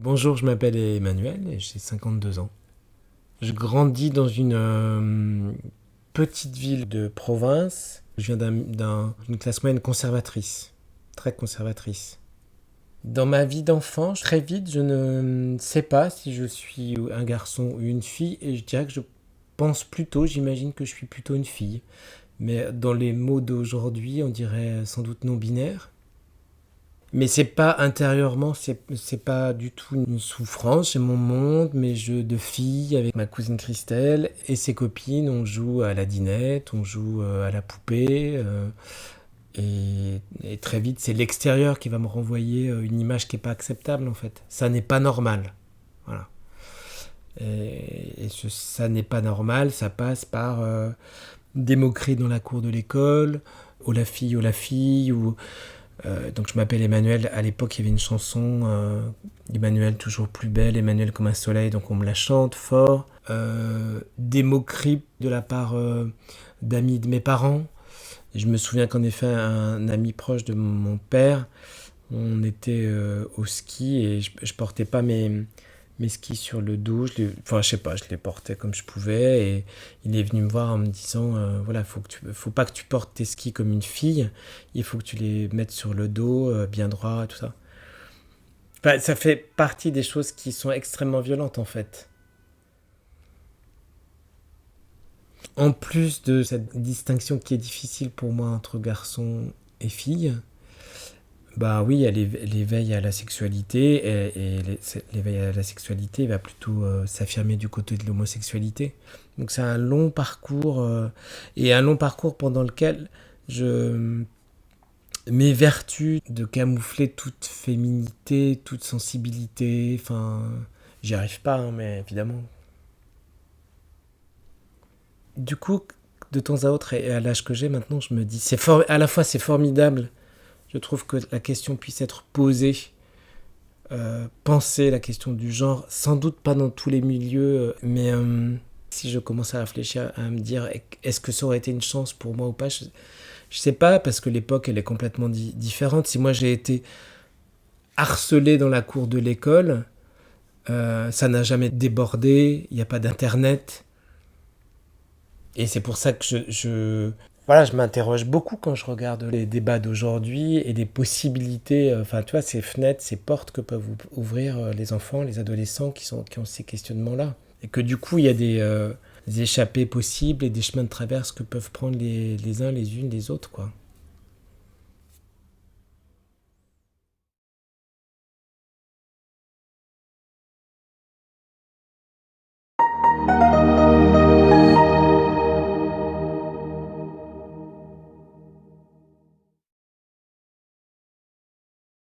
Bonjour, je m'appelle Emmanuel et j'ai 52 ans. Je grandis dans une petite ville de province. Je viens d'une classe moyenne conservatrice, très conservatrice. Dans ma vie d'enfant, très vite, je ne sais pas si je suis un garçon ou une fille et je dirais que je pense plutôt, j'imagine que je suis plutôt une fille. Mais dans les mots d'aujourd'hui, on dirait sans doute non binaire. Mais c'est pas intérieurement, c'est pas du tout une souffrance, c'est mon monde, mes jeux de filles avec ma cousine Christelle et ses copines, on joue à la dinette, on joue à la poupée, et très vite c'est l'extérieur qui va me renvoyer une image qui est pas acceptable en fait. Ça n'est pas normal, voilà. Ça n'est pas normal, ça passe par des moqueries dans la cour de l'école, oh la fille, ou donc je m'appelle Emmanuel. À l'époque, il y avait une chanson, Emmanuel toujours plus belle, Emmanuel comme un soleil, donc on me la chante fort. Des moqueries de la part d'amis de mes parents. Et je me souviens qu'en effet, un ami proche de mon père, on était au ski et je portais pas mes skis sur le dos. Enfin, je sais pas, je les portais comme je pouvais. Et il est venu me voir en me disant voilà, faut pas que tu portes tes skis comme une fille. Il faut que tu les mettes sur le dos, bien droit, tout ça. Enfin, ça fait partie des choses qui sont extrêmement violentes en fait. En plus de cette distinction qui est difficile pour moi entre garçon et fille, bah oui, il y a l'éveil à la sexualité et l'éveil à la sexualité va plutôt s'affirmer du côté de l'homosexualité. Donc c'est un long parcours et un long parcours pendant lequel je m'évertue de camoufler toute féminité, toute sensibilité. Enfin, j'y arrive pas, hein, mais évidemment. Du coup, de temps à autre et à l'âge que j'ai maintenant, je me dis, à la fois c'est formidable. Je trouve que la question puisse être posée, penser la question du genre, sans doute pas dans tous les milieux, mais si je commence à réfléchir, à me dire, est-ce que ça aurait été une chance pour moi ou pas, je sais pas, parce que l'époque, elle est complètement différente. Si moi j'ai été harcelé dans la cour de l'école, ça n'a jamais débordé, il n'y a pas d'internet, et c'est pour ça que voilà, je m'interroge beaucoup quand je regarde les débats d'aujourd'hui et les possibilités, enfin, tu vois, ces fenêtres, ces portes que peuvent ouvrir les enfants, les adolescents qui ont ces questionnements-là. Et que du coup, il y a des échappées possibles et des chemins de traverse que peuvent prendre les uns, les unes, les autres, quoi.